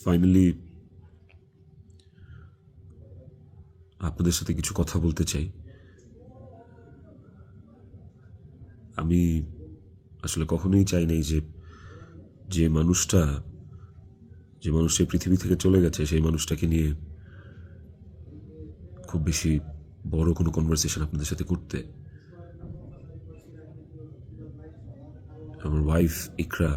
Finally আপনাদের সাথে কিছু কথা বলতে চাই। আমি আসলে কখনোই চাই নাই যে মানুষটা পৃথিবী থেকে চলে গেছে সেই মানুষটাকে নিয়ে খুব বেশি বড় কোনো কনভারসেশন আপনাদের সাথে করতে। আমার ওয়াইফ ইকরা,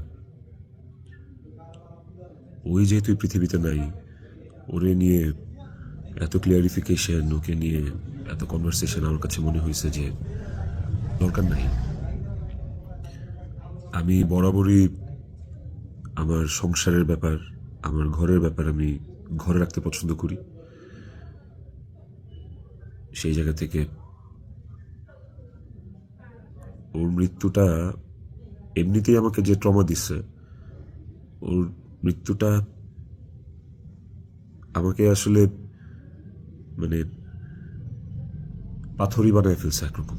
ওই যেহেতু পৃথিবীতে নাই, ওরে নিয়ে এত ক্লিয়ারিফিকেশন, ওকে নিয়ে এত কনভারসেশন আমার কাছে মনে হয়েছে যে দরকার নাই। আমি বরাবরই আমার সংসারের ব্যাপার, আমার ঘরের ব্যাপার আমি ঘরে রাখতে পছন্দ করি। সেই জায়গা থেকে ওর মৃত্যুটা এমনিতেই আমাকে যে ট্রমা দিচ্ছে, ওর মৃত্যুটা আমাকে আসলে মানে পাথরই বানায় ফেলছে একরকম।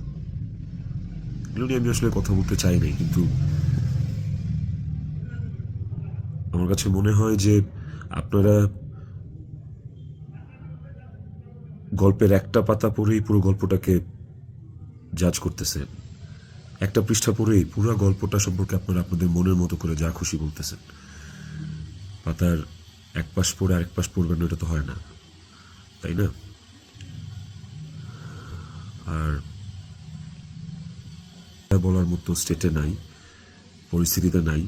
এগুলো নিয়ে আমি আসলে কথা বলতে চাই নাই, কিন্তু আমার কাছে মনে হয় যে আপনারা গল্পের একটা পাতা পড়েই পুরো গল্পটাকে জাজ করতেছেন, একটা পৃষ্ঠা পড়েই পুরো গল্পটা সম্পর্কে আপনারা আপনাদের মনের মতো করে যা খুশি বলতেছেন। পাতার এক পাশ পড়ে আরেক পাশ পড়বেন, এটা তো হয় না, তাই না? আর বলার মতো স্টেটে নাই, পরিস্থিতিতে নাই।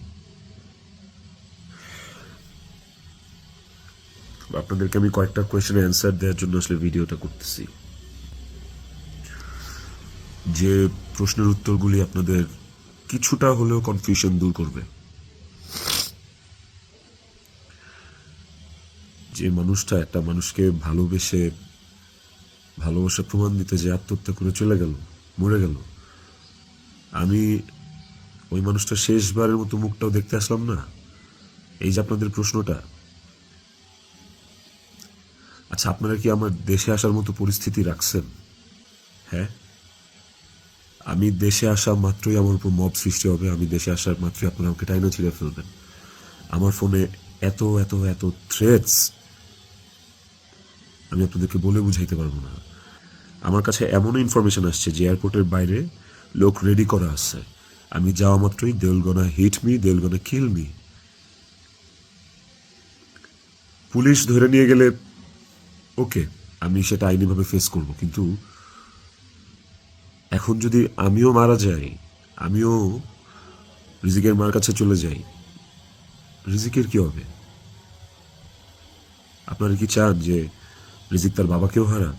আপনাদেরকে আমি কয়েকটা কোয়েশ্চেনের অ্যান্সার দেওয়ার জন্য আসলে ভিডিওটা করতেছি, যে প্রশ্নের উত্তরগুলি আপনাদের কিছুটা হলেও কনফিউশন দূর করবে। যে মানুষটা একটা মানুষকে ভালোবাসা প্রমাণ দিতে যে আত্মহত্যা করে চলে গেল, মরে গেল, আমি ওই মানুষটা শেষবারের মতো মুখটাও দেখতে আসলাম না। এই যে আপনাদের প্রশ্নটা, আচ্ছা আপনারা কি আমার দেশে আসার মতো পরিস্থিতি রাখছেন? হ্যাঁ, আমি দেশে আসা মাত্রই আমার উপর মব সৃষ্টি হবে। আমি দেশে আসার মাত্রই আপনারা আমাকে টাইনা ছিঁড়ে ফেলবেন। আমার ফোনে এত এত এত থ্রেটস আমি আপনাদেরকে বলে বুঝাইতে পারবো না। আমার কাছে এমন ইনফরমেশন আসছে যে এয়ারপোর্টের বাইরে লোক রেডি করা আছে, আমি যাওয়া মাত্রই they will gonna hit me, they will gonna kill me. Police ধরে নিয়ে গেলে ওকে, আমি সেটা আইনিভাবে ফেস করব, কিন্তু এখন যদি আমিও মারা যাই, আমিও রিজিকের মার কাছে চলে যাই, রিজিকের কি হবে? আপনারা কি চান যে রিজিক তার বাবাকেও হারাক?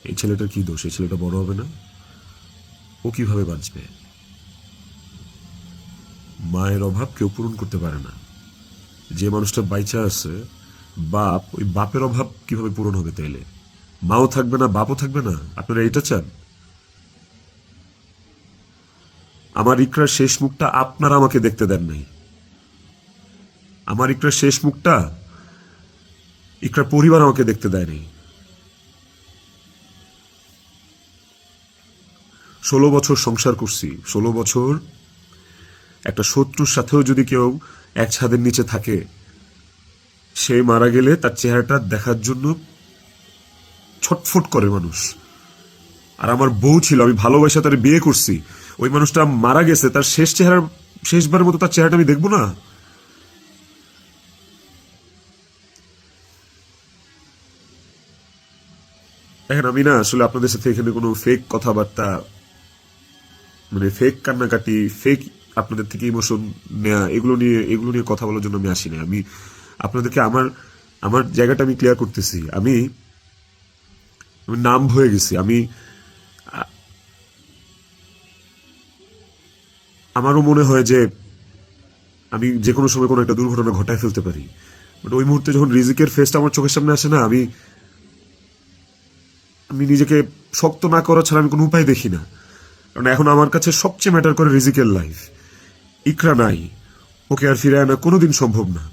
এই ছেলেটার কি দোষ? এই ছেলেটা বড় হবে না, ও কিভাবে বাঁচবে? মায়ের অভাব কেউ পূরণ করতে পারে না। যে মানুষটা বাইচা আছে, বাপ, ওই বাপের অভাব কিভাবে পূরণ হবে তাইলে? মাও থাকবে না, বাপও থাকবে না? আপনারা এটা চান? আমার ইকরার শেষ মুখটা আপনারা আমাকে দেখতে দেন নাই। আমার ইকরার শেষ মুখটা ইকরার পরিবার আমাকে দেখতে দেয়নি। 16 বছর সংসার করছি, 16 বছর একটা শত্রুর সাথেও যদি কেউ এক ছাদের নিচে থাকে, সে মারা গেলে তার চেহারাটা দেখার জন্য ছটফট করে মানুষ। আর আমার বউ ছিল, আমি ভালোবাসা তার বিয়ে করছি, ওই মানুষটা মারা গেছে, তার শেষবারের মতো তার চেহারাটা আমি দেখবো না? দেখেন, আমি না আসলে আপনাদের সাথে এখানে কোনো ফেক কথাবার্তা, মানে ফেক কান্নাকাটি, ফেক আপনাদের থেকে ইমোশন নেয়া, এগুলো নিয়ে কথা বলার জন্য আমি আসি না। আমি আপনাদেরকে আমার জায়গাটা আমি ক্লিয়ার করতেছি। আমি নাম হয়ে গেছি। আমারও মনে হয় যে আমি যে কোনো সময় কোনো একটা দুর্ঘটনা ঘটায় ফেলতে পারি, বাট ওই মুহূর্তে যখন রিজিকের ফেসটা আমার চোখের সামনে আসে না, আমি নিজেকে শক্ত না করা ছাড়া আমি কোনো উপায় দেখি না। কারণ এখন আমার কাছে সবচেয়ে ম্যাটার করে রিজিকের লাইফ। ইকরা নাই, ওকে আর ফিরে আনা কোনোদিন সম্ভব না।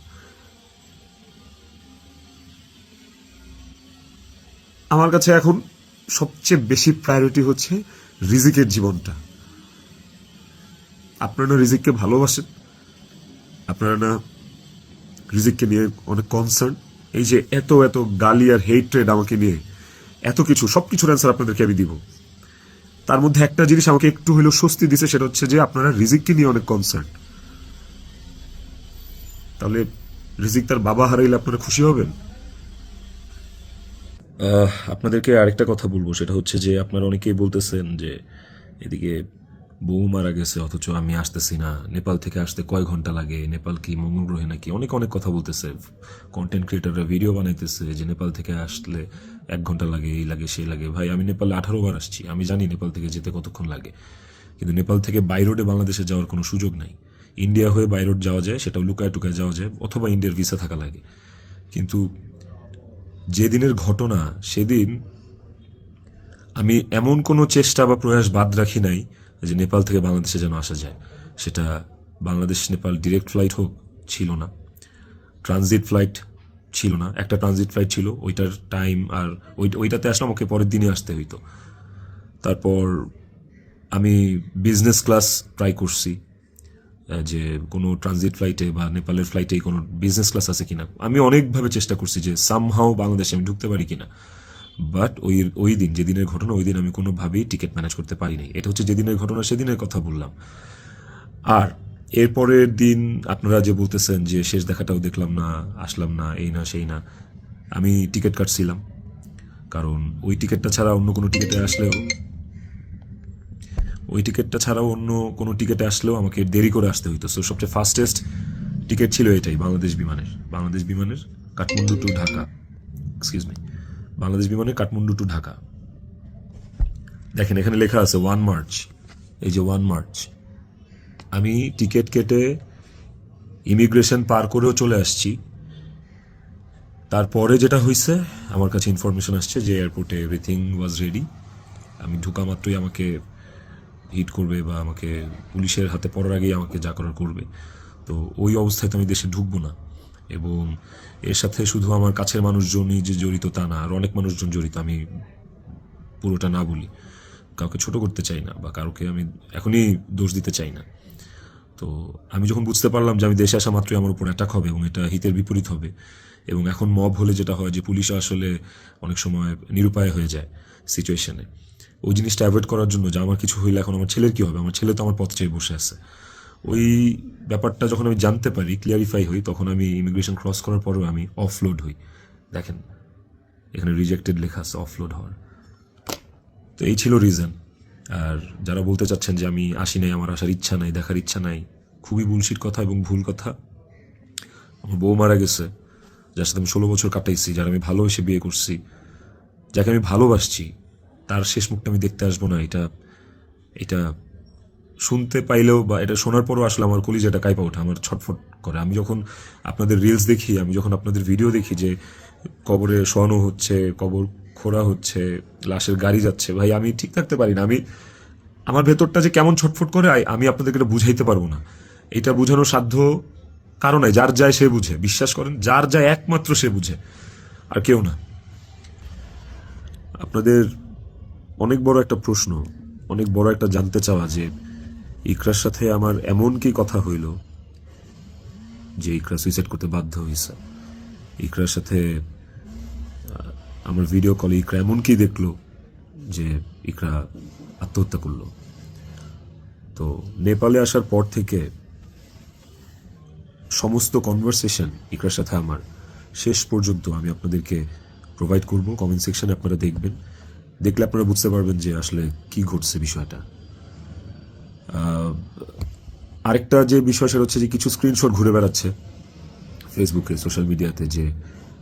আমার কাছে এখন সবচেয়ে বেশি প্রায়োরিটি হচ্ছে রিজিকের জীবনটা। আপনারা না রিজিককে ভালোবাসেন, আপনারা না রিজিককে নিয়ে অনেক কনসার্ন। এই যে এত এত গালি আর হেট্রেড আমাকে নিয়ে, এত কিছু, সব কিছুর অ্যান্সার আপনাদেরকে আমি দিব। তার মধ্যে একটা জিনিস আমাকে একটু হলেও স্বস্তি দিছে, সেটা হচ্ছে যে আপনারা রিজিককে নিয়ে অনেক কনসার্ন। তাহলে রিজিক তার বাবা হারাইলে আপনারা খুশি হবেন? আপনাদেরকে আরেকটা কথা বলবো, সেটা হচ্ছে যে আপনারা অনেকেই বলতেছেন যে এদিকে বউ মারা গেছে অথচ আমি আসতেছি না, নেপাল থেকে আসতে কয় ঘন্টা লাগে, নেপাল কি মঙ্গল গ্রহে নাকি, অনেক অনেক কথা বলতেছে। কন্টেন্ট ক্রিয়েটাররা ভিডিও বানাইতেছে যে নেপাল থেকে আসলে 1 ঘন্টা লাগে, এই লাগে সেই লাগে। ভাই আমি নেপালে 18 বার আসছি, আমি জানি নেপাল থেকে যেতে কতক্ষণ লাগে। কিন্তু নেপাল থেকে বাই রোডে বাংলাদেশে যাওয়ার কোনো সুযোগ নাই। ইন্ডিয়া হয়ে বাই রোড যাওয়া যায়, সেটাও লুকায় টুকায় যাওয়া যায়, অথবা ইন্ডিয়ার ভিসা থাকা লাগে। কিন্তু যেদিনের ঘটনা সেদিন আমি এমন কোনো চেষ্টা বা প্রয়াস বাদ রাখি নাই যে নেপাল থেকে বাংলাদেশে যেন আসা যায়। সেটা বাংলাদেশ নেপাল ডিরেক্ট ফ্লাইট হোক, ছিল না। ট্রানজিট ফ্লাইট ছিল না, একটা ট্রানজিট ফ্লাইট ছিল, ওইটার টাইম আর ওইটাতে আসলাম, ওকে পরের দিনই আসতে হইতো। তারপর আমি বিজনেস ক্লাস ট্রাই করছি, যে কোনো ট্রানজিট ফ্লাইটে বা নেপালের ফ্লাইটেই কোনো বিজনেস ক্লাস আছে কিনা। আমি অনেকভাবে চেষ্টা করছি যে সামহাও বাংলাদেশে আমি ঢুকতে পারি কিনা। বাট ওই দিন, যেদিনের ঘটনা, ওই দিন আমি কোনোভাবেই টিকিট ম্যানেজ করতে পারিনি। এটা হচ্ছে যেদিনের ঘটনা, সেদিনের কথা বললাম। আর এরপরের দিন আপনারা যে বলতেছেন যে শেষ দেখাটাও দেখলাম না, আসলাম না, এই না সেই না, আমি টিকিট কাটছিলাম। কারণ ওই টিকিটটা ছাড়া অন্য কোনো টিকিটে আসলেও আমাকে দেরি করে আসতে হইতো। সো সবচেয়ে ফাস্টেস্ট টিকিট ছিল এটাই, বাংলাদেশ বিমানের কাঠমান্ডু টু ঢাকা, বাংলাদেশ বিমানের কাঠমান্ডু টু ঢাকা। দেখেন এখানে লেখা আছে 1 মার্চ, এই যে 1 মার্চ। আমি টিকিট কেটে ইমিগ্রেশন পার করেও চলে আসছি। তারপরে যেটা হয়েছে, আমার কাছে ইনফরমেশন আসছে যে এয়ারপোর্টে এভরিথিং ওয়াজ রেডি। আমি ঢুকা মাত্রই আমাকে হিট করবে বা আমাকে পুলিশের হাতে পড়ার আগেই আমাকে যা করার করবে। তো ওই অবস্থায় তো আমি দেশে ঢুকবো না। এবং এর সাথে শুধু আমার কাছের মানুষজনই যে জড়িত তা না, আর অনেক মানুষজন জড়িত। আমি পুরোটা না বলি, কাউকে ছোট করতে চাই না বা কাউকে আমি এখনই দোষ দিতে চাই না। তো আমি যখন বুঝতে পারলাম যে আমি দেশে আসা মাত্রই আমার উপর অ্যাটাক হবে এবং এটা হিতের বিপরীত হবে, এবং এখন মব হলে যেটা হয় যে পুলিশ আসলে অনেক সময় নিরুপায় হয়ে যায় সিচুয়েশনে, ওই জিনিসটা অ্যাভয়েড করার জন্য যে আমার কিছু হইলে এখন আমার ছেলের কী হবে, আমার ছেলে তো আমার পথ চেয়ে বসে আছে, ওই ব্যাপারটা যখন আমি জানতে পারি, ক্লিয়ারিফাই হই, তখন আমি ইমিগ্রেশন ক্রস করার পরেও আমি অফলোড হই। দেখেন এখানে রিজেক্টেড লেখা আছে, অফলোড হওয়ার। তো এই ছিল রিজন। আর যারা বলতে চাচ্ছেন যে আমি আসি নাই, আমার আসার ইচ্ছা নাই, দেখার ইচ্ছা নাই, খুবই বুলশিট কথা এবং ভুল কথা। আমার বউ মারা গেছে, যার সাথে আমি 16 বছর কাটাইছি, যার আমি ভালোবেসে বিয়ে করছি, যাকে আমি ভালোবাসছি, তার শেষ মুখটা আমি দেখতে আসবো না, এটা শুনতে পাইলেও বা এটা শোনার পরও আসলে আমার কলিজাটা কাঁপা ওঠে, আমার ছটফট করে। আমি যখন আপনাদের রিলস দেখি, আমি যখন আপনাদের ভিডিও দেখি যে কবরে শোয়ানো হচ্ছে, কবর খোঁড়া হচ্ছে, লাশের গাড়ি যাচ্ছে, ভাই আমি ঠিক থাকতে পারি না। আমার ভেতরটা যে কেমন ছটফট করে, আমি আপনাদেরকে এটা বুঝাইতে পারবো না। এটা বুঝানোর সাধ্য কারণ নাই, যার যায় সে বুঝে, বিশ্বাস করেন, যার যায় একমাত্র সে বুঝে, আর কেউ না। আপনাদের অনেক বড় একটা প্রশ্ন, অনেক বড় একটা জানতে চাওয়া যে ইকরার সাথে আমার এমন কি কথা হইল যে ইকরা সুইসাইড করতে বাধ্য হয়েছে। ইকরার সাথে আমার ভিডিও কলে ইকরা এমন কি দেখলো যে ইকরা আত্মহত্যা করলো। তো নেপালে আসার পর থেকে সমস্ত কনভারসেশন ইকরার সাথে আমার শেষ পর্যন্ত আমি আপনাদেরকে প্রোভাইড করব, কমেন্ট সেকশনে আপনারা দেখবেন। দেখলে আপনারা বুঝতে পারবেন যে আসলে কি ঘটছে বিষয়টা। আরেকটা যে বিষয় সেটা হচ্ছে যে কিছু স্ক্রিনশট ঘুরে বেড়াচ্ছে ফেসবুকে, সোশ্যাল মিডিয়াতে, যে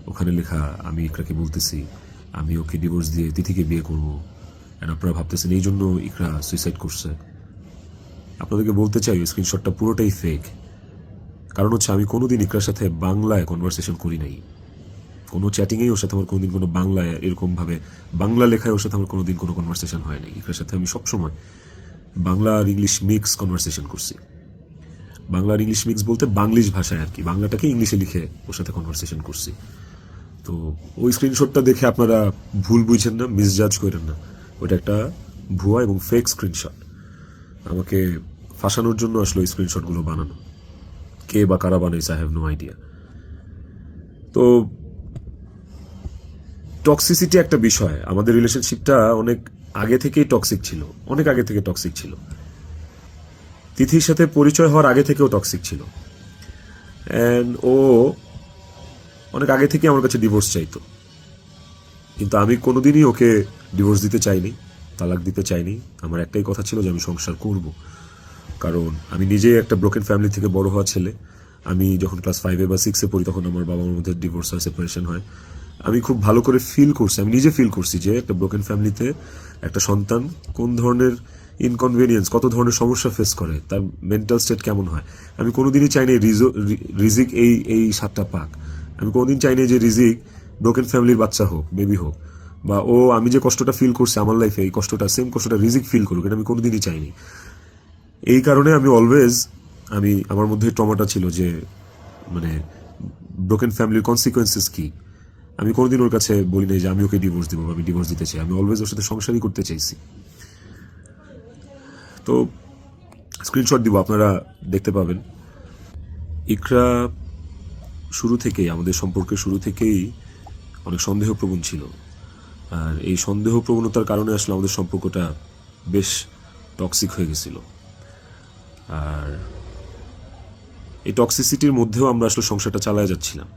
ওখানে লেখা আমি ইকরাকে বলতেছি আমি ওকে ডিভোর্স দিয়ে তিথিকে বিয়ে করবো, অ্যান্ড আপনারা ভাবতেছেন এই জন্য ইকরা সুইসাইড করছে। আপনাদেরকে বলতে চাই ওই স্ক্রিনশটটা পুরোটাই ফেক। কারণ হচ্ছে আমি কোনোদিন ইকরার সাথে বাংলায় কনভারসেশন করি নাই, কোনো চ্যাটিংয়েই ওর সাথে আমার কোনোদিন কোনো বাংলায় এরকমভাবে বাংলা লেখায় ওর সাথে আমার কোনোদিন কোনো কনভারসেশন হয় নাই। ইকরার সাথে আমি সবসময় বাংলা আর ইংলিশ মিক্স কনভারসেশন করছি। বাংলা আর ইংলিশ মিক্স বলতে বাংলিশ ভাষায় আর কি, বাংলাটাকে ইংলিশে লিখে ওর সাথে কনভারসেশন করছি। তো ওই স্ক্রিনশটটা দেখে আপনারা ভুল বুঝছেন না, মিসজাজ করেন না, ওইটা একটা ভুয়া এবং ফেক স্ক্রিনশট। আমাকে ফাঁসানোর জন্য আসলে ওই স্ক্রিনশটগুলো বানানো, কে বা কারা বানাইছে আই হ্যাভ নো আইডিয়া। তো টক্সিসিটি একটা বিষয়, আমাদের রিলেশনশিপটা অনেক আগে থেকেই টক্সিক ছিল, অনেক আগে থেকে টক্সিক ছিল। তিথির সাথে পরিচয় হওয়ার আগে থেকেও টক্সিক ছিল। অ্যান্ড ও অনেক আগে থেকে আমার কাছে ডিভোর্স চাইতো, কিন্তু আমি কোনোদিনই ওকে ডিভোর্স দিতে চাইনি, তালাক দিতে চাইনি। আমার একটাই কথা ছিল যে আমি সংসার করব, কারণ আমি নিজেই একটা ব্রোকেন ফ্যামিলি থেকে বড় হওয়া ছেলে। আমি যখন ক্লাস 5 বা 6 পড়ি তখন আমার বাবা মার মধ্যে ডিভোর্স হয়, সেপারেশন হয়। আমি খুব ভালো করে ফিল করছি, আমি নিজে ফিল করছি যে একটা ব্রোকেন ফ্যামিলিতে একটা সন্তান কোন ধরনের ইনকনভিনিয়েন্স, কত ধরনের সমস্যা ফেস করে, তার মেন্টাল স্টেট কেমন হয়। আমি কোনোদিনই চাইনি রিজিক এই সাতটা পাক। আমি কোনোদিন চাইনি যে রিজিক ব্রোকেন ফ্যামিলির বাচ্চা হোক, বেবি হোক, বা ও আমি যে কষ্টটা ফিল করছি আমার লাইফে, এই কষ্টটা সেম কষ্টটা রিজিক ফিল করুক, এটা আমি কোনোদিনই চাইনি। এই কারণে আমি অলওয়েজ আমার মধ্যে ট্রমাটা ছিল যে মানে ব্রোকেন ফ্যামিলির কনসিকোয়েন্সেস কি। আমি কোনোদিন ওর কাছে বলি নাই যে আমি ওকে ডিভোর্স দিব, আমি ডিভোর্স দিতে চাই। আমি অলওয়েজ ওর সাথে সংসারই করতে চাইছি। তো স্ক্রিনশট দিব, আপনারা দেখতে পাবেন। ইকরা শুরু থেকেই, আমাদের সম্পর্কের শুরু থেকেই অনেক সন্দেহপ্রবণ ছিল। আর এই সন্দেহপ্রবণতার কারণে আসলে আমাদের সম্পর্কটা বেশ টক্সিক হয়ে গেছিল। আর এই টক্সিসিটির মধ্যেও আমরা আসলে সংসারটা চালায় যাচ্ছিলাম।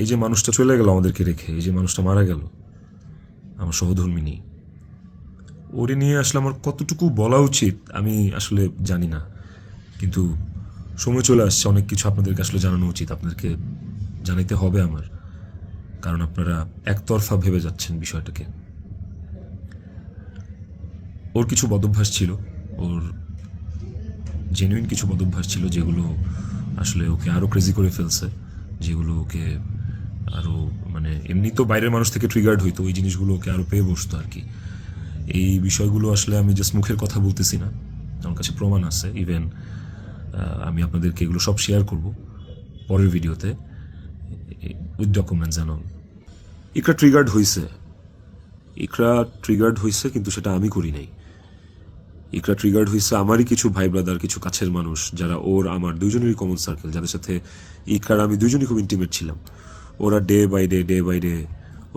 এই যে মানুষটা চলে গেল আমাদেরকে রেখে, এই যে মানুষটা মারা গেল, আমার সহধর্মিনী, ওরে নিয়ে আসলে আমার কতটুকু বলা উচিত আমি আসলে জানি না, কিন্তু সময় চলে আসছে, অনেক কিছু আপনাদেরকে আসলে জানানো উচিত, আপনাদেরকে জানাইতে হবে আমার, কারণ আপনারা একতরফা ভেবে যাচ্ছেন বিষয়টাকে। ওর কিছু বদভ্যাস ছিল, ওর জেনুইন কিছু বদভ্যাস ছিল যেগুলো আসলে ওকে আরও ক্রেজি করে ফেলছে, যেগুলো ওকে আরও মানে এমনি তো বাইরের মানুষ থেকে ট্রিগার্ড হইতো, ওই জিনিসগুলো ওকে আরও পেয়ে বসতো আর কি। এই বিষয়গুলো আসলে আমি জাস্ট মুখের কথা বলতেছি না, আমার কাছে প্রমাণ আছে। ইভেন আমি আপনাদেরকে এগুলো সব শেয়ার করব পরের ভিডিওতে উইথ ডকুমেন্টস জানো। ইকরা ট্রিগার্ড হয়েছে, কিন্তু সেটা আমি করি নাই। ইকরা ট্রিগার্ড হয়েছে আমারই কিছু ভাই ব্রাদার, কিছু কাছের মানুষ, যারা ওর আমার দুজনেরই কমন সার্কেল, যাদের সাথে ইকরার আমি দুজনই খুব ইন্টিমেট ছিলাম। ওরা ডে বাই ডে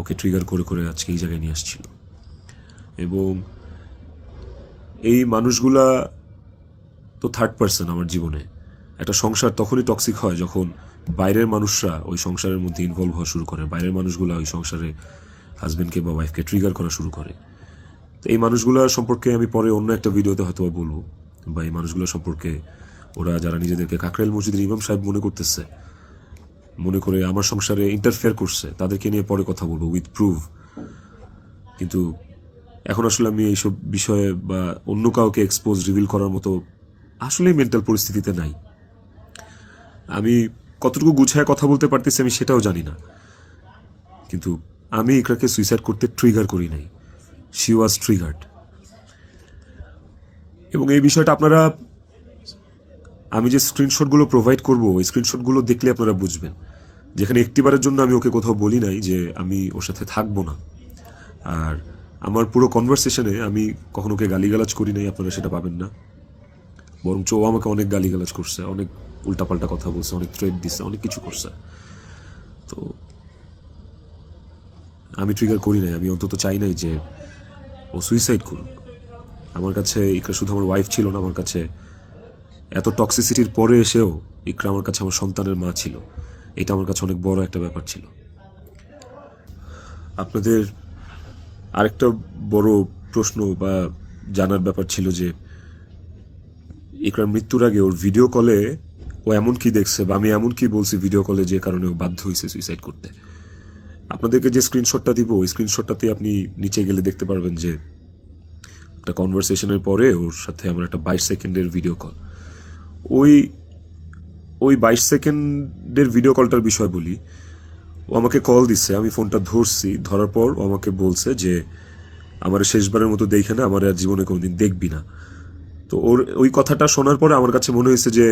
ওকে ট্রিগার করে করে আজকে এই জায়গায় নিয়ে আসছিল। এবং এই মানুষগুলা তো থার্ড পার্সন আমার জীবনে। একটা সংসার তখনই টক্সিক হয় যখন বাইরের মানুষরা ওই সংসারের মধ্যে ইনভলভ হওয়া শুরু করে, বাইরের মানুষগুলা ওই সংসারে হাজবেন্ডকে বা ওয়াইফকে ট্রিগার করা শুরু করে। তো এই মানুষগুলো সম্পর্কে আমি পরে অন্য একটা ভিডিওতে হয়তো বলবো, বা এই মানুষগুলো সম্পর্কে ওরা যারা নিজেদেরকে কাকরাইল মসজিদের ইমাম সাহেব মনে করে আমার সংসারে ইন্টারফেয়ার করছে, তাদেরকে নিয়ে পরে কথা বলবো উইথ প্রুফ। কিন্তু এখন আসলে আমি এইসব বিষয়ে বা অন্য কাউকে এক্সপোজ রিভিল করার মতো আসলে মেন্টাল পরিস্থিতিতে নাই। আমি কতটুকু গুছায় কথা বলতে পারতেছি আমি সেটাও জানি না, কিন্তু আমি ইকরাকে সুইসাইড করতে ট্রিগার করি নাই, শি ওয়াজ ট্রিগার্ড। এবং এই বিষয়টা আপনারা, আমি যে স্ক্রিনশটগুলো প্রোভাইড করবো, ওই স্ক্রিনশটগুলো দেখলে আপনারা বুঝবেন, যেখানে একটিবারের জন্য আমি ওকে কোথাও বলি নাই যে আমি ওর সাথে থাকবো না। আর আমার পুরো কনভারসেশনে আমি কখনো ওকে গালিগালাজ করি নাই, আপনারা সেটা পাবেন না। বরঞ্চ ও আমাকে অনেক গালিগালাজ করছে, অনেক উল্টাপাল্টা কথা বলছে, অনেক থ্রেট দিচ্ছে, অনেক কিছু করছে। তো আমি ট্রিগার করি নাই, আমি অন্তত চাই নাই যে ও সুইসাইড করুক। আমার কাছে ইকরা শুধু আমার ওয়াইফ ছিল না, আমার কাছে এত টক্সিসিটির পরে এসেও ইকরা আমার কাছে আমার সন্তানের মা ছিল। এটা আমার কাছে অনেক বড় একটা ব্যাপার ছিল। আপনাদের আরেকটা বড় প্রশ্ন বা জানার ব্যাপার ছিল যে ইকরার মৃত্যুর আগে ওর ভিডিও কলে ও এমন কি দেখছে, বা আমি এমন কি বলছি ভিডিও কলে যে কারণে ও বাধ্য হয়েছে সুইসাইড করতে। আপনাদেরকে যে স্ক্রিনশটটা দিব, ওই স্ক্রিনশটটাতে আপনি নিচে গেলে দেখতে পারবেন যে একটা কনভারসেশনের পরে ওর সাথে আমার একটা 22 সেকেন্ডের ভিডিও কল। ওই 22 সেকেন্ডের ভিডিও কলটার বিষয় বলি। ও আমাকে কল দিচ্ছে, আমি ফোনটা ধরছি, ধরার পর ও আমাকে বলছে যে আমার শেষবারের মতো দেখে না, আমার আর জীবনে কোনোদিন দেখবি না। তো ওর ওই কথাটা শোনার পরে আমার কাছে মনে হয়েছে যে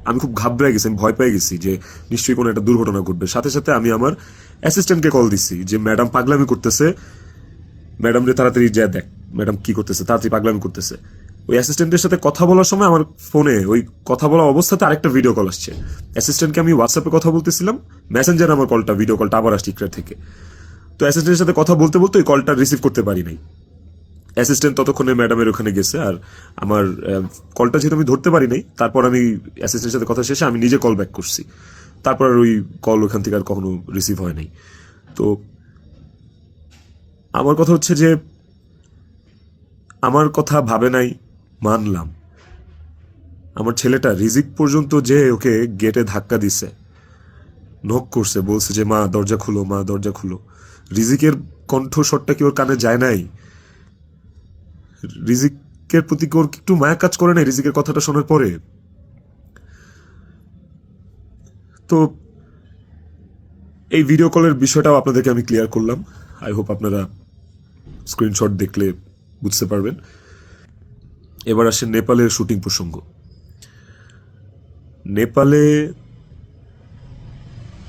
আমি খুব ঘাবড়ে গেছি, আমি ভয় পেয়ে গেছি যে নিশ্চয়ই কোনো একটা দুর্ঘটনা ঘটবে। সাথে সাথে আমি আমার অ্যাসিস্ট্যান্টকে কল দিচ্ছি যে ম্যাডাম পাগলামি করতেছে, ম্যাডাম রে তাড়াতাড়ি যা দেখ ম্যাডাম কি করতেছে, তাড়াতাড়ি পাগলামি করতেছে। ওই অ্যাসিস্ট্যান্টের সাথে কথা বলার সময় আমার ফোনে ওই কথা বলা অবস্থাতে আরেকটা ভিডিও কল আসছে। অ্যাসিস্ট্যান্টকে আমি হোয়াটসঅ্যাপে কথা বলতেছিলাম, মেসেঞ্জারে আমার ভিডিও কলটা আবার আসছে ইকরার থেকে। তো অ্যাসিস্ট্যান্টের সাথে কথা বলতে বলতে ওই কলটা রিসিভ করতে পারি নাই। অ্যাসিস্ট্যান্ট ততক্ষণে ম্যাডামের ওখানে গেছে, আর আমার কলটা যেহেতু আমি ধরতে পারি নাই, তারপর আমি অ্যাসিস্ট্যান্টের সাথে কথা শেষে আমি নিজে কল ব্যাক করছি। তারপর আর ওই কল ওখান থেকে আর কখনো রিসিভ হয় নাই। তো আমার কথা হচ্ছে যে আমার কথা ভাবে নাই, মানলাম। আমার ছেলেটা রিজিক পর্যন্ত যে ওকে গেটে ধাক্কা দিছে, নক করছে, বলছে যে মা দরজা খুলো, মা দরজা খুলো। রিজিকের কণ্ঠস্বরটা কি ওর কানে যায় নাই? রিজিকের প্রতি ওর একটু মায়া কাজ করে নাই রিজিকের কথাটা শোনার পরে? তো এই ভিডিও কলের বিষয়টাও আপনাদেরকে আমি ক্লিয়ার করলাম। আই হোপ আপনারা স্ক্রিনশট দেখলে বুঝতে পারবেন। এবার আসে নেপালের শুটিং প্রসঙ্গ।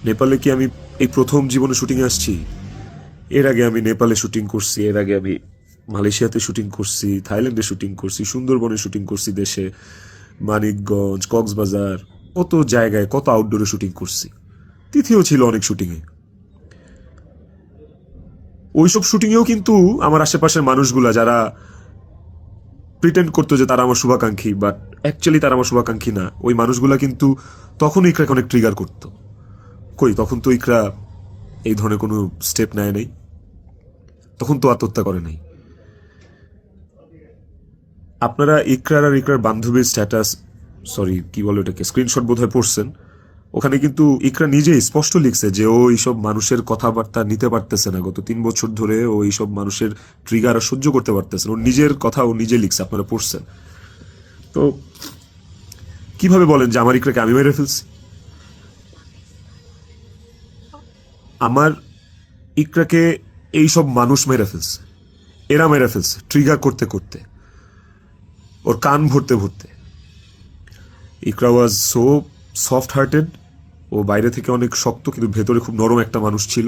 নেপালে কি আমি এই প্রথম জীবনে শুটিংয়ে আসছি? এর আগে আমি নেপালে শুটিং করছি, এর আগে আমি মালয়েশিয়াতে শুটিং করছি, থাইল্যান্ডে শুটিং করছি, সুন্দরবনে শুটিং করছি, দেশে মানিকগঞ্জ, কক্সবাজার, কত জায়গায়, কত আউটডোরে শুটিং করছি। তিথিও ছিল অনেক শুটিংয়ে। ওইসব শুটিংয়েও কিন্তু আমার আশেপাশের মানুষগুলা যারা প্রিটেন্ড করতো যে তারা আমার শুভাকাঙ্ক্ষী, বাট অ্যাকচুয়ালি তারা আমার শুভাকাঙ্ক্ষী না, ওই মানুষগুলা কিন্তু তখন ইকরাকে অনেক ট্রিগার করতো। কই, তখন তো ইকরা এই ধরনের কোনো স্টেপ নেয় নাই, তখন তো আত্মহত্যা করে নাই। আপনারা ইকরার আর ইকরার বান্ধবীর স্ট্যাটাস, সরি কি বলে ওটাকে, স্ক্রিনশট বোধহয় পড়ছেন। ওখানে কিন্তু ইকরা নিজেই স্পষ্ট লিখছে যে ও এইসব মানুষের কথাবার্তা নিতে পারতেছে না, গত 3 বছর ধরে ও এইসব মানুষের ট্রিগার আর সহ্য করতে পারতেছে না। ওর নিজের কথা ও নিজে লিখছে, আপনারা পড়ছেন। তো কিভাবে বলেন যে আমার ইকরাকে আমি মেরে ফেলছি? আমার ইকরাকে এইসব মানুষ মেরে ফেলছে, এরা মেরে ফেলছে ট্রিগার করতে করতে, ওর কান ভরতে ভরতে। ইকরা ওয়াজ সো সফট হার্টেড। ও বাইরে থেকে অনেক শক্ত, কিন্তু ভেতরে খুব নরম একটা মানুষ ছিল।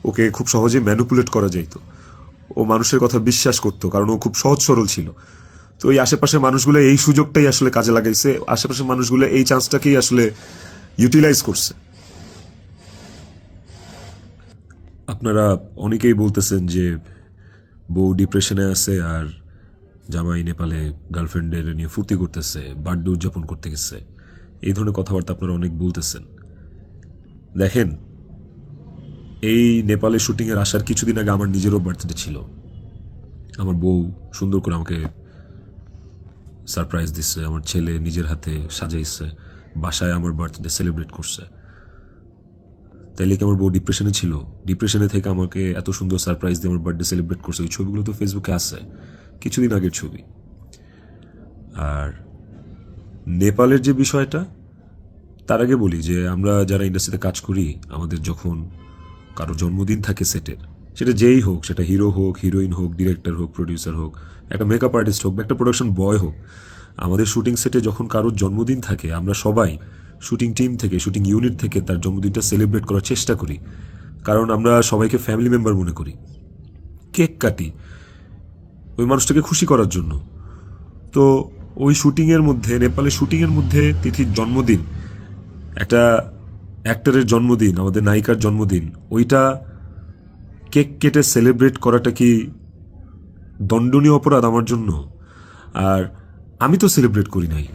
ওকে খুব সহজে ম্যানিপুলেট করা যাইত। ও মানুষের কথা বিশ্বাস করতো, কারণ ও খুব সহজ সরল ছিল। তো এই আশেপাশের মানুষগুলো এই সুযোগটাই আসলে কাজে লাগাইছে, আশেপাশের মানুষগুলো এই চান্সটাকেই আসলে ইউটিলাইজ করছে। আপনারা অনেকেই বলতেছেন যে বউ ডিপ্রেশনে আছে আর জামাই নেপালে গার্লফ্রেন্ডের নিয়ে ফুর্তি করতেছে, বার্থডে উদযাপন করতে গেছে, এই ধরনের কথাবার্তা আপনারা অনেক বলতেছেন। দেখেন, এই নেপালে শুটিংয়ের আসার কিছুদিন আগে আমার নিজেরও বার্থডে ছিল। আমার বউ সুন্দর করে আমাকে সারপ্রাইজ দিচ্ছে, আমার ছেলে নিজের হাতে সাজাইছে, বাসায় আমার বার্থডে সেলিব্রেট করছে। তাইলে কি আমার বউ ডিপ্রেশনে ছিল? ডিপ্রেশনে থেকে আমাকে এত সুন্দর সারপ্রাইজ দিয়ে আমার বার্থডে সেলিব্রেট করছে। ওই ছবিগুলো তো ফেসবুকে আছে, কিছুদিন আগের ছবি। আর নেপালের যে বিষয়টা, তার আগে বলি যে আমরা যারা ইন্ডাস্ট্রিতে কাজ করি, আমাদের যখন কারো জন্মদিন থাকে সেটের, সেটা যেই হোক, সেটা হিরো হোক, হিরোইন হোক, ডিরেক্টর হোক, প্রডিউসার হোক, একটা মেকআপ আর্টিস্ট হোক বা একটা প্রোডাকশন বয় হোক, আমাদের শুটিং সেটে যখন কারোর জন্মদিন থাকে, আমরা সবাই শুটিং টিম থেকে, শুটিং ইউনিট থেকে তার জন্মদিনটা সেলিব্রেট করার চেষ্টা করি। কারণ আমরা সবাইকে ফ্যামিলি মেম্বার মনে করি। কেক কাটি ওই মানুষটাকে খুশি করার জন্য। তো ওই শুটিংয়ের মধ্যে, নেপালের শুটিংয়ের মধ্যে তিথির জন্মদিন, একটা অ্যাক্টরের জন্মদিন, আমাদের নায়িকার জন্মদিন, ওইটা কেক কেটে সেলিব্রেট করাটা কি দণ্ডনীয় অপরাধ আমার জন্য? আর আমি তো সেলিব্রেট করি নাই,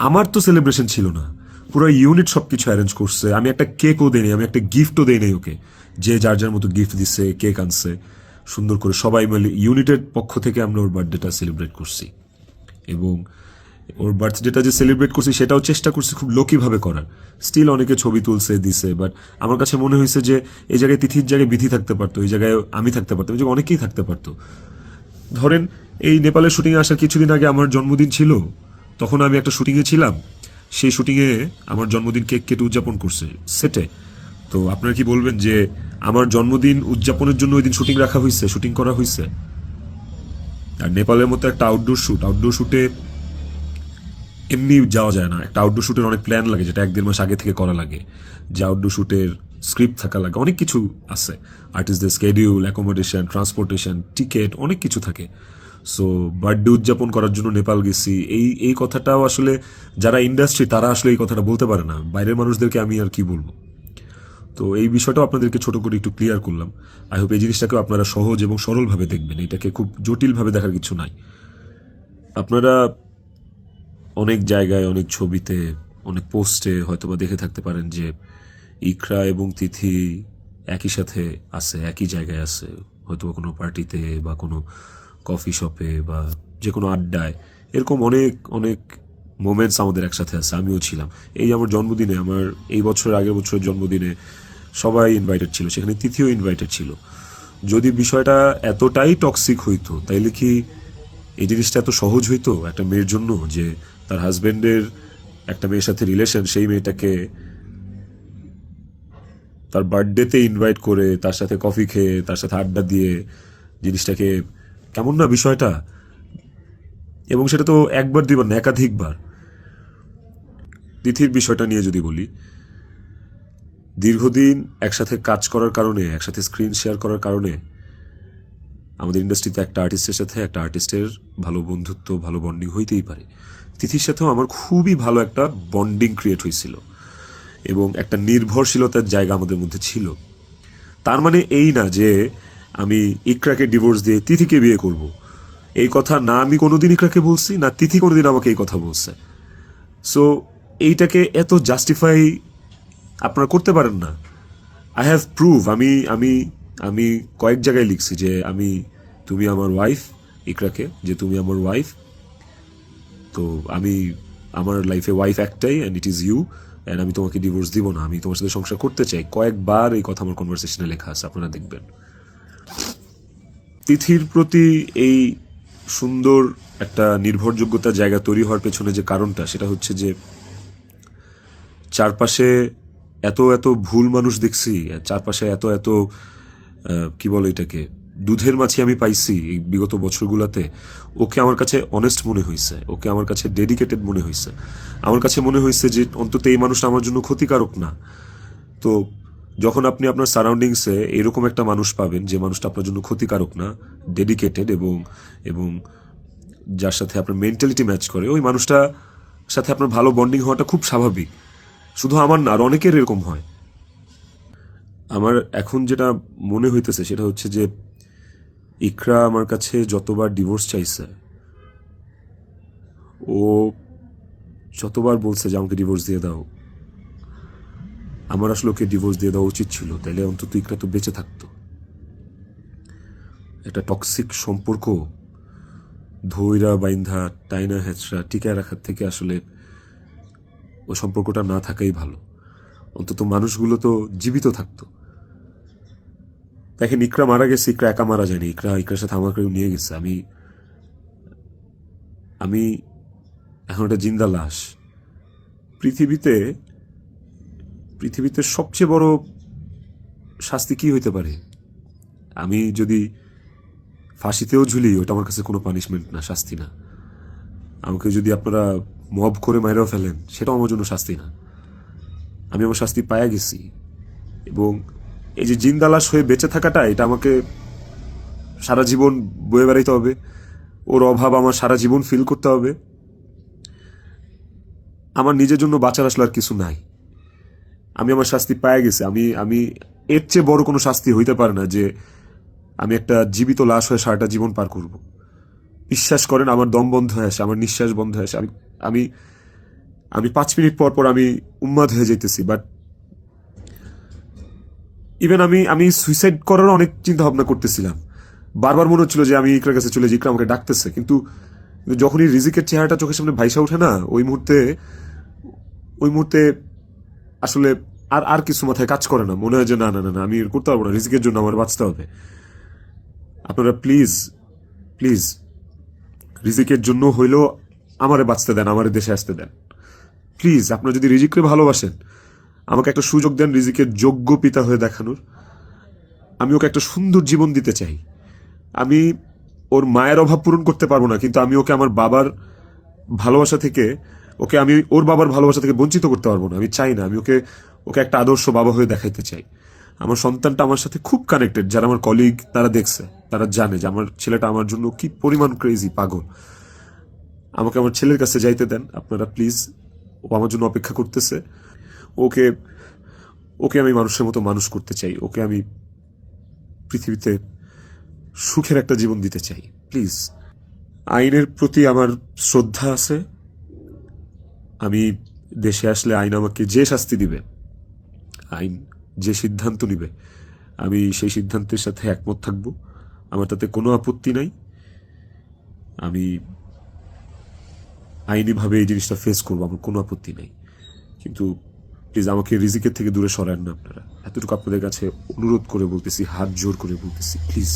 আমার তো সেলিব্রেশন ছিল না, পুরো ইউনিট সব কিছু অ্যারেঞ্জ করছে। আমি একটা কেকও দেই নাই, আমি একটা গিফটও দেই নাই ওকে। যে যার যার মতো গিফট দিচ্ছে, কেক আনছে, সুন্দর করে সবাই মিলে ইউনিটের পক্ষ থেকে আমরা ওর বার্থডেটা সেলিব্রেট করছি। এবং ওর বার্থডেটা যে সেলিব্রেট করছি সেটাও চেষ্টা করছি খুব লোকিভাবে করার। স্টিল অনেকে ছবি তুলছে, দিছে, বাট আমার কাছে মনে হয়েছে যে এই জায়গায় তিথির জায়গায় বিধি থাকতে পারতো, এই জায়গায় আমি থাকতে পারতাম, এই জায়গায় অনেকেই থাকতে পারতো। ধরেন এই নেপালের শুটিংয়ে আসার কিছুদিন আগে আমার জন্মদিন ছিল, তখন আমি একটা শুটিংয়ে ছিলাম, সেই শুটিংয়ে আমার জন্মদিন কেক কেটে উদযাপন করছে সেটে। তো আপনারা কি বলবেন যে আমার জন্মদিন উদযাপনের জন্য ওই দিন শুটিং রাখা হয়েছে, শুটিং করা হয়েছে? আর নেপালের মতো একটা আউটডোর শুটে এমনি যাওয়া যায় না। একটা আউটডোর শুটের অনেক প্ল্যান লাগে, যেটা 1-1.5 মাস আগে থেকে করা লাগে। যে আউটডোর শুটের স্ক্রিপ্ট থাকা লাগে, অনেক কিছু আছে, আর্টিস্টদের স্কেডিউল, অ্যাকোমোডেশন, ট্রান্সপোর্টেশন, টিকিট, অনেক কিছু থাকে। সো বার্থডে উদযাপন করার জন্য নেপাল গেছি, এই এই কথাটাও আসলে যারা ইন্ডাস্ট্রি তারা আসলে এই কথাটা বলতে পারে না, বাইরের মানুষদেরকে আমি আর কি বলবো। তো এই বিষয়টাও আপনাদেরকে ছোট করে একটু ক্লিয়ার করলাম। আই হোপ এই জিনিসটাকেও আপনারা সহজ এবং সরলভাবে দেখবেন, এটাকে খুব জটিলভাবে দেখার কিছু নাই। আপনারা অনেক জায়গায়, অনেক ছবিতে, অনেক পোস্টে হয়তোবা দেখে থাকতে পারেন যে ইকরা এবং তিথি একই সাথে আছে, একই জায়গায় আছে, হয়তোবা কোনো পার্টিতে বা কোনো কফি শপে বা যে কোনো আড্ডায়। এরকম অনেক অনেক মোমেন্টস আমাদের একসাথে আছে, আমিও ছিলাম। এই আমার জন্মদিনে, আমার এই বছরের আগের বছরের জন্মদিনে সবাই ইনভাইটেড ছিল, সেখানে তিথিও ইনভাইটেড ছিল। যদি বিষয়টা এতটাই টক্সিক হইতো তাইলে কি এই জিনিসটা এত সহজ হইতো একটা মেয়ের জন্য যে তার হাজবেন্ডের একটা মেয়ের সাথে রিলেশন, সেই মেয়েটাকে তার বার্থডেতে ইনভাইট করে তার সাথে কফি খেয়ে তার সাথে আড্ডা দিয়ে, জিনিসটাকে কেমন না বিষয়টা? এবং সেটা তো একবার দুইবার না, একাধিকবার। তিথির বিষয়টা নিয়ে যদি বলি, দীর্ঘদিন একসাথে কাজ করার কারণে, একসাথে স্ক্রিন শেয়ার করার কারণে আমাদের ইন্ডাস্ট্রিতে একটা আর্টিস্টের সাথে একটা আর্টিস্টের ভালো বন্ধুত্ব, ভালো বন্ডিং হইতেই পারে। তিথির সাথেও আমার খুবই ভালো একটা বন্ডিং ক্রিয়েট হয়েছিল এবং একটা নির্ভরশীলতার জায়গা আমাদের মধ্যে ছিল। তার মানে এই না যে আমি ইকরাকে ডিভোর্স দিয়ে তিথিকে বিয়ে করব, এই কথা না আমি কোনোদিন ইকরাকে বলছি, না তিথি কোনোদিন আমাকে এই কথা বলছে। সো এইটাকে এত জাস্টিফাই আপনারা করতে পারেন না। আই হ্যাভ প্রুভ, আমি আমি আমি কয়েক জায়গায় লিখছি যে তুমি আমার ওয়াইফ, ইকরাকে, যে তুমি আমার ওয়াইফ, তো আমার লাইফে ওয়াইফ একটাই, and it is you, and আমি তোমাকে ডিভোর্স দিব না, আমি তোমার সাথে সংসার করতে চাই। কয়েকবার এই কথা আমার কনভারসেশনে লেখা আছে, আপনারা দেখবেন। তিথির প্রতি এই সুন্দর একটা নির্ভরযোগ্যতার জায়গা তৈরি হওয়ার পেছনে যে কারণটা, সেটা হচ্ছে যে চারপাশে এত এত ভুল মানুষ দেখছি, চারপাশে এত এত কি বলে এটাকে, দুধের মাছি আমি পাইছি এই বিগত বছরগুলোতে। ওকে আমার কাছে অনেস্ট মনে হয়েছে, ওকে আমার কাছে ডেডিকেটেড মনে হয়েছে, আমার কাছে মনে হয়েছে যে অন্তত এই মানুষটা আমার জন্য ক্ষতিকারক না। তো যখন আপনি আপনার সারাউন্ডিংসে এরকম একটা মানুষ পাবেন যে মানুষটা আপনার জন্য ক্ষতিকারক না, ডেডিকেটেড, এবং এবং যার সাথে আপনার মেন্টালিটি ম্যাচ করে, ওই মানুষটা সাথে আপনার ভালো বন্ডিং হওয়াটা খুব স্বাভাবিক। শুধু আমার না, আর অনেকের এরকম হয়। আমার এখন যেটা মনে হইতেছে সেটা হচ্ছে যে ইকরা আমার কাছে যতবার ডিভোর্স চাইছে, ও যতবার বলছে যে আমাকে ডিভোর্স দিয়ে দাও, আমার আসলে ওকে ডিভোর্স দিয়ে দেওয়া উচিত ছিল, তাইলে অন্তত ইকরা তো বেঁচে থাকতো। একটা টক্সিক সম্পর্ক ধৈরা বাইন্ধা টাইনা হেঁচড়া টিকায় রাখার থেকে আসলে ওই সম্পর্কটা না থাকাই ভালো। অন্তত মানুষগুলো তো জীবিত থাকতো। দেখেন, ইকরা মারা গেছে, ইকরা একা মারা যায়নি, ইকরার সাথে আমাকেও নিয়ে গেছে। আমি আমি এখন একটা জিন্দা লাশ। পৃথিবীতে পৃথিবীতে সবচেয়ে বড় শাস্তি কি হইতে পারে? আমি যদি ফাঁসিতেও ঝুলি, ওটা আমার কাছে কোনো পানিশমেন্ট না, শাস্তি না। আমাকে যদি আপনারা মব করে মাইরেও ফেলেন, সেটাও আমার জন্য শাস্তি না। আমি আমার শাস্তি পায়া গেছি, এবং এই যে জিন্দালাশ হয়ে বেঁচে থাকাটা, এটা আমাকে সারা জীবন বয়ে বেড়াইতে হবে। ওর অভাব আমার সারা জীবন ফিল করতে হবে। আমার নিজের জন্য বাঁচার আসলে আর কিছু নাই। আমি আমার শাস্তি পায়া গেছি। আমি আমি এর চেয়ে বড় কোনো শাস্তি হইতে পারে না যে আমি একটা জীবিত লাশ হয়ে সারাটা জীবন পার করব। বিশ্বাস করেন, আমার দম বন্ধ হয়ে আসে, আমার নিঃশ্বাস বন্ধ হয়ে আসে। আমি আমি আমি 5 মিনিট পর পর আমি উন্মাদ হয়ে যাইতেছি। বাট ইভেন আমি আমি সুইসাইড করার অনেক চিন্তা ভাবনা করতেছিলাম। বারবার মনে হচ্ছিল যে আমি ইকরার কাছে চলে যাই, ইকরা আমাকে ডাকতেছে। কিন্তু যখনই রিজিকের চেহারাটা চোখের সামনে ভাইসা ওঠে না, ওই মুহূর্তে আসলে আর আর কিছু মাথায় কাজ করে না। মনে হয় যে না না না না, আমি করতে পারবো না, রিজিকের জন্য আমার বাঁচতে হবে। আপনারা প্লিজ প্লিজ রিজিকের জন্য হইলেও আমারে বাঁচতে দেন, আমারে দেশে আসতে দেন প্লিজ। আপনারা যদি রিজিককে ভালোবাসেন, আমাকে একটা সুযোগ দেন রিজিকের যোগ্য পিতা হয়ে দেখানোর। আমি ওকে একটা সুন্দর জীবন দিতে চাই। আমি ওর মায়ের অভাব পূরণ করতে পারবো না, কিন্তু আমি ওকে আমার বাবার ভালোবাসা থেকে, ওর বাবার ভালোবাসা থেকে বঞ্চিত করতে পারবো না। আমি চাই না, আমি ওকে ওকে একটা আদর্শ বাবা হয়ে দেখাইতে চাই। আমার সন্তানটা আমার সাথে খুব কানেক্টেড, যারা আমার কলিগ তারা দেখছে, তারা জানে যে আমার ছেলেটা আমার জন্য কি পরিমাণ ক্রেজি, পাগল। আমাকে আমার ছেলের কাছে যাইতে দেন আপনারা প্লিজ, ও আমার জন্য অপেক্ষা করতেছে। ওকে ওকে আমি মানুষের মতো মানুষ করতে চাই, ওকে আমি পৃথিবীতে সুখের একটা জীবন দিতে চাই, প্লিজ। আইনের প্রতি আমার শ্রদ্ধা আছে। আমি দেশে আসলে আইন আমাকে যে শাস্তি দিবে, আইন যে সিদ্ধান্ত নিবে, আমি সেই সিদ্ধান্তের সাথে একমত থাকব। আমার তাতে কোনো আপত্তি নাই। আমি আইনিভাবে এই জিনিসটা ফেস করবো, আমার কোনো আপত্তি নেই। কিন্তু প্লিজ আমাকে রিজিকের থেকে দূরে সরান না আপনারা, এতটুকু আপনাদের কাছে অনুরোধ করে বলতেছি, হাত জোর করে বলতেছি, প্লিজ।